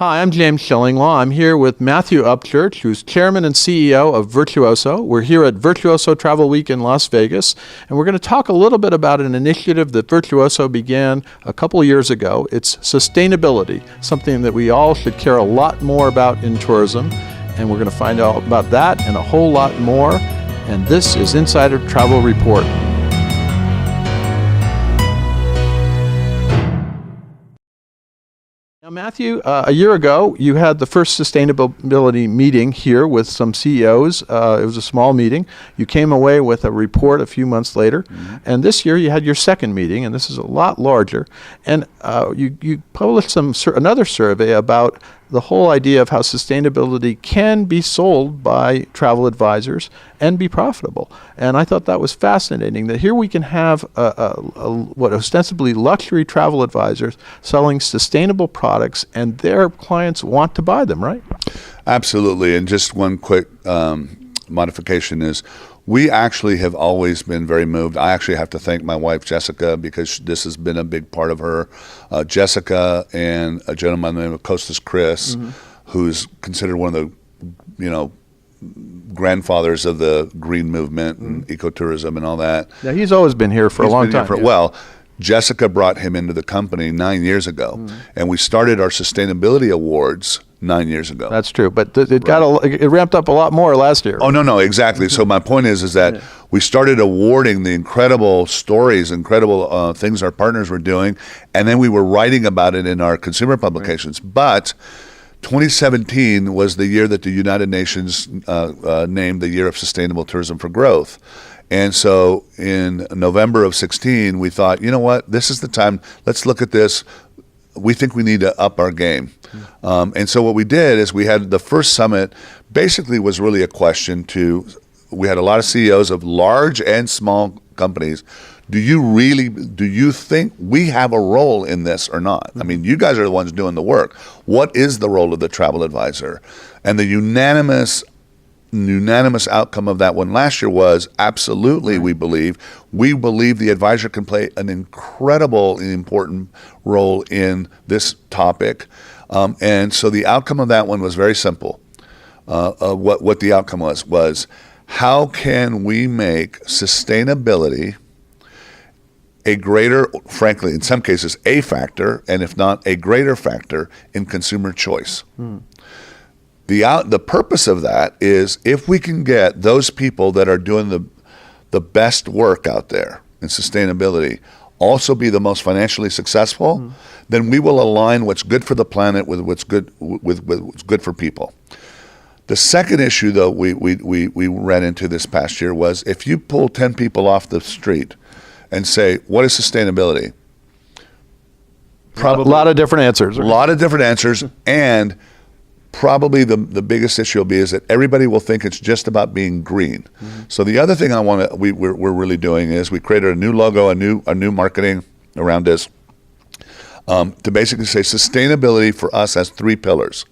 Hi, I'm James Shillinglaw. I'm here with Matthew Upchurch, who's Chairman and CEO of Virtuoso. We're here at Virtuoso Travel Week in Las Vegas, and we're going to talk a little bit about an initiative that Virtuoso began a couple of years ago. It's sustainability, something that we all should care a lot more about in tourism, and we're going to find out about that and a whole lot more. And this is Insider Travel Report. Now, Matthew, a year ago, you had the first sustainability meeting here with some CEOs. It was a small meeting. You came away with a report a few months later. Mm-hmm. And this year, you had your second meeting, and this is a lot larger. And you published another survey about the whole idea of how sustainability can be sold by travel advisors and be profitable. And I thought that was fascinating, that here we can have what ostensibly luxury travel advisors selling sustainable products, and their clients want to buy them, right? Absolutely. And just one quick modification is, we actually have always been very moved. I actually have to thank my wife, Jessica, because this has been a big part of her. Jessica and a gentleman named Costas Chris, mm-hmm. who's considered one of the, grandfathers of the green movement and ecotourism and all that. Yeah, he's always been here for a long time. Well, Jessica brought him into the company 9 years ago, and we started our sustainability awards 9 years ago. That's true, but it ramped up a lot more last year. Oh, no, exactly. So my point is that we started awarding the incredible stories, incredible things our partners were doing, and then we were writing about it in our consumer publications. Right. But 2017 was the year that the United Nations named the Year of Sustainable Tourism for Growth. And so in November of 16, we thought, you know what, this is the time, let's look at this. We think we need to up our game. And so what we did is we had the first summit, basically was really a question we had a lot of CEOs of large and small companies. Do you think we have a role in this or not? I mean, you guys are the ones doing the work. What is the role of the travel advisor? And the unanimous outcome of that one last year was absolutely, we believe the advisor can play an incredible and important role in this topic. And so the outcome of that one was very simple. What the outcome was how can we make sustainability a greater, frankly, in some cases, a factor, and if not a greater factor in consumer choice. The purpose of that is if we can get those people that are doing the best work out there in sustainability also be the most financially successful, then we will align what's good for the planet with what's good for people. The second issue, though, we ran into this past year was if you pull 10 people off the street and say, what is sustainability? Probably a lot of different answers. A lot of different answers, and probably the biggest issue will be is that everybody will think it's just about being green. So the other thing we're really doing is we created a new logo, a new marketing around this to basically say sustainability for us has three pillars.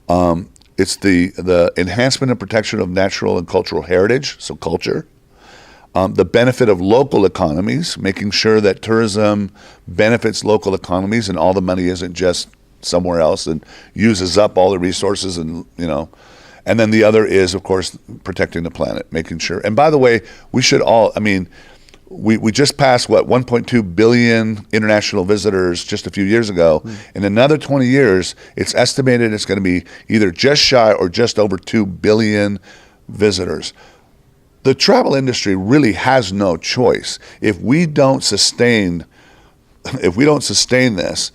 It's the enhancement and protection of natural and cultural heritage, so culture. The benefit of local economies, making sure that tourism benefits local economies and all the money isn't just somewhere else and uses up all the resources and then the other is, of course, protecting the planet, making sure. And by the way, we should all, we just passed 1.2 billion international visitors just a few years ago. In another 20 years, it's estimated it's going to be either just shy or just over 2 billion visitors. The travel industry really has no choice. If we don't sustain this,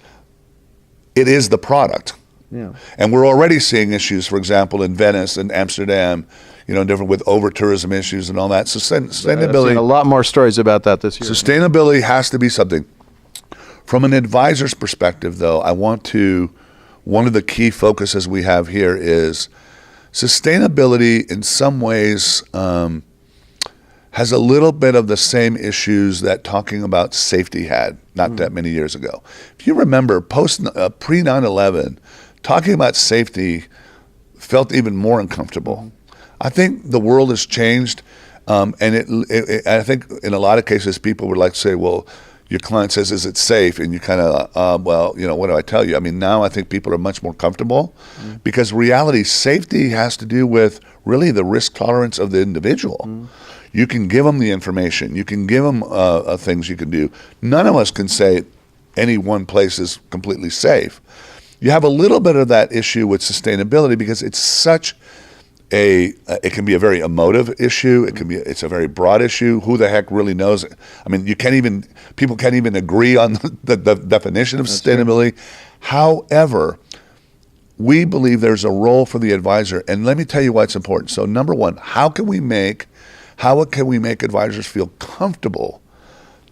it is the product. Yeah. And we're already seeing issues, for example, in Venice and Amsterdam, different with over-tourism issues and all that. Sustainability. I've seen a lot more stories about that this year. Sustainability has to be something. From an advisor's perspective, though, one of the key focuses we have here is sustainability in some ways has a little bit of the same issues that talking about safety had not that many years ago. If you remember, pre 9/11, talking about safety felt even more uncomfortable. I think the world has changed, and I think in a lot of cases people would like to say, well, your client says, is it safe? And you kind of, well, what do I tell you? I mean, now I think people are much more comfortable because reality, safety has to do with really the risk tolerance of the individual. You can give them the information. You can give them things you can do. None of us can say any one place is completely safe. You have a little bit of that issue with sustainability because it's such it can be a very emotive issue. It's a very broad issue. Who the heck really knows? I mean, people can't even agree on the definition of sustainability. However, we believe there's a role for the advisor. And let me tell you why it's important. So number one, how can we make advisors feel comfortable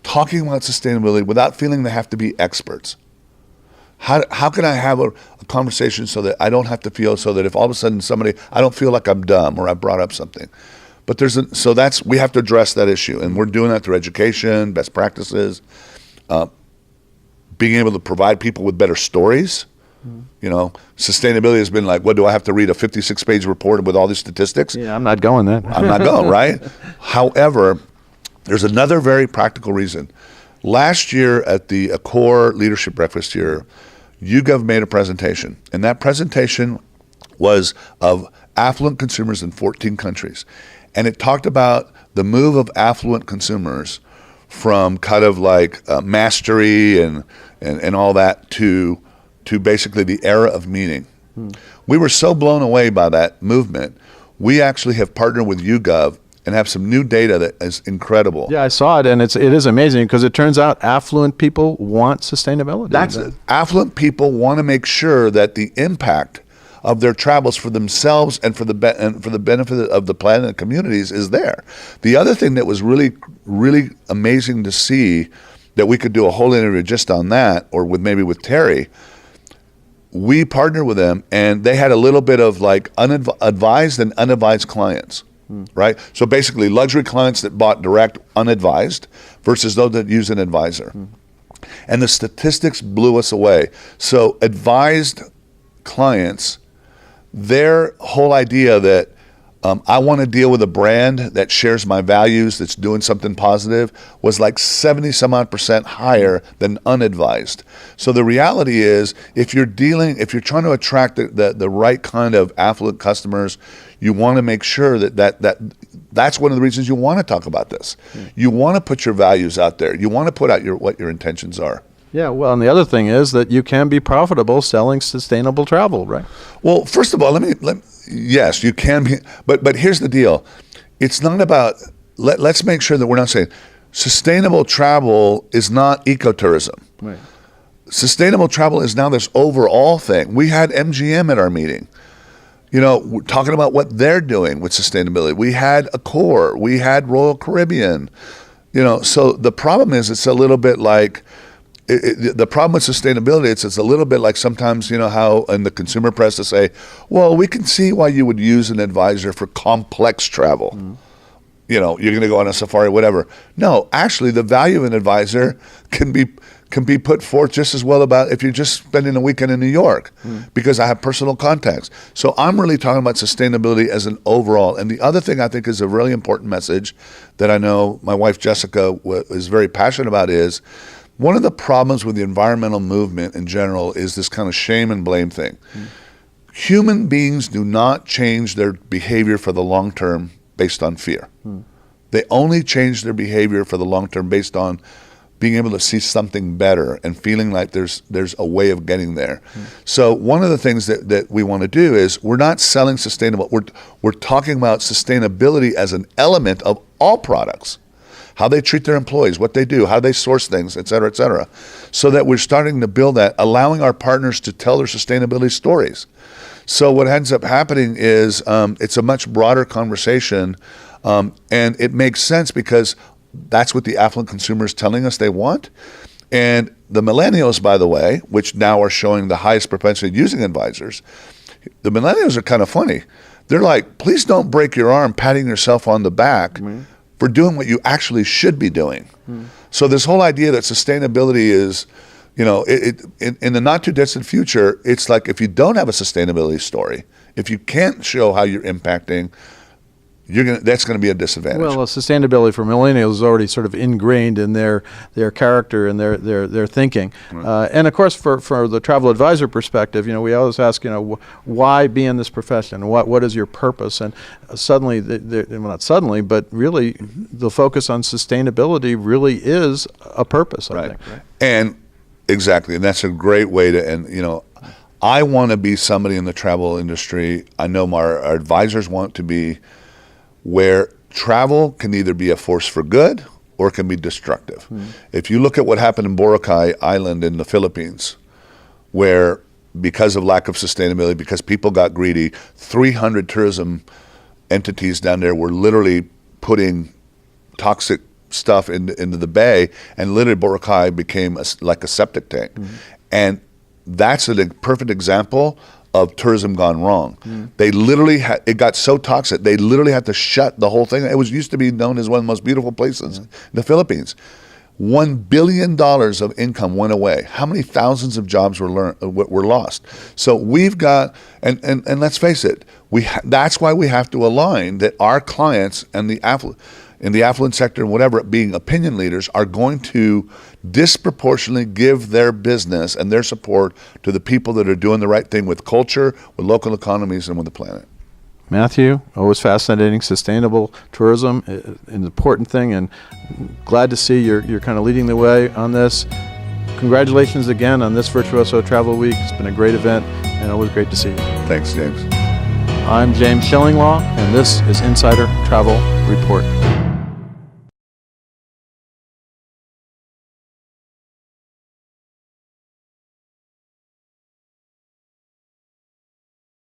talking about sustainability without feeling they have to be experts? How can I have a conversation so that I don't have to feel, so that if all of a sudden I don't feel like I'm dumb or I brought up something. But we have to address that issue, and we're doing that through education, best practices, being able to provide people with better stories. Sustainability has been like, what, do I have to read a 56-page report with all these statistics? Yeah, I'm not going there. I'm not going, right? However, there's another very practical reason. Last year at the Accor Leadership Breakfast here, YouGov made a presentation, and that presentation was of affluent consumers in 14 countries. And it talked about the move of affluent consumers from kind of like mastery and all that to basically the era of meaning. We were so blown away by that movement. We actually have partnered with YouGov and have some new data that is incredible. Yeah, I saw it, and it is amazing because it turns out affluent people want sustainability. Affluent people want to make sure that the impact of their travels for themselves and for the benefit of the planet and communities is there. The other thing that was really, really amazing to see, that we could do a whole interview just on that, or with Terry, we partnered with them, and they had a little bit of like advised and unadvised clients. Right? So basically luxury clients that bought direct unadvised versus those that use an advisor. And the statistics blew us away. So advised clients, their whole idea that I want to deal with a brand that shares my values, that's doing something positive, was like 70% higher than unadvised. So the reality is, if you're trying to attract the right kind of affluent customers, you want to make sure that's one of the reasons you want to talk about this. You want to put your values out there. You want to put out what your intentions are. Yeah, well, and the other thing is that you can be profitable selling sustainable travel, right? Well, first of all, yes, you can be, but here's the deal. It's not about, let's make sure that we're not saying sustainable travel is not ecotourism. Right. Sustainable travel is now this overall thing. We had MGM at our meeting, we're talking about what they're doing with sustainability. We had Accor, we had Royal Caribbean, so the problem is it's a little bit like, the problem with sustainability, it's a little bit like sometimes, how in the consumer press to say, well, we can see why you would use an advisor for complex travel. You're going to go on a safari, whatever. No, actually, the value of an advisor can be put forth just as well about if you're just spending a weekend in New York, because I have personal contacts. So I'm really talking about sustainability as an overall. And the other thing I think is a really important message that I know my wife Jessica is very passionate about is, one of the problems with the environmental movement in general is this kind of shame and blame thing. Human beings do not change their behavior for the long term based on fear. They only change their behavior for the long term based on being able to see something better and feeling like there's a way of getting there. So one of the things that we want to do is, we're not selling sustainable. We're talking about sustainability as an element of all products. How they treat their employees, what they do, how they source things, et cetera, so that we're starting to build that, allowing our partners to tell their sustainability stories. So what ends up happening is it's a much broader conversation, and it makes sense because that's what the affluent consumer is telling us they want. And the millennials, by the way, which now are showing the highest propensity of using advisors, the millennials are kind of funny. They're like, please don't break your arm patting yourself on the back for doing what you actually should be doing. So this whole idea that sustainability is, in the not too distant future, it's like if you don't have a sustainability story, if you can't show how you're impacting, that's going to be a disadvantage. Well, sustainability for millennials is already sort of ingrained in their character and their thinking. And of course, for the travel advisor perspective, we always ask, why be in this profession? What is your purpose? And suddenly, well, not suddenly, but really, the focus on sustainability really is a purpose, I think. Right? And exactly, and that's a great way to end. I want to be somebody in the travel industry. I know our advisors want to be, where travel can either be a force for good or it can be destructive. If you look at what happened in Boracay Island in the Philippines, where because of lack of sustainability, because people got greedy, 300 tourism entities down there were literally putting toxic stuff into the bay, and literally Boracay became like a septic tank. And that's a perfect example of tourism gone wrong. They literally it got so toxic, they literally had to shut the whole thing. It used to be known as one of the most beautiful places in the Philippines. $1 billion of income went away. How many thousands of jobs were lost? So we've got, and let's face it, that's why we have to align that our clients and in the affluent sector and whatever, being opinion leaders, are going to disproportionately give their business and their support to the people that are doing the right thing with culture, with local economies, and with the planet. Matthew, always fascinating. Sustainable tourism, an important thing, and glad to see you're kind of leading the way on this. Congratulations again on this Virtuoso Travel Week. It's been a great event, and always great to see you. Thanks, James. I'm James Shillinglaw, and this is Insider Travel Report.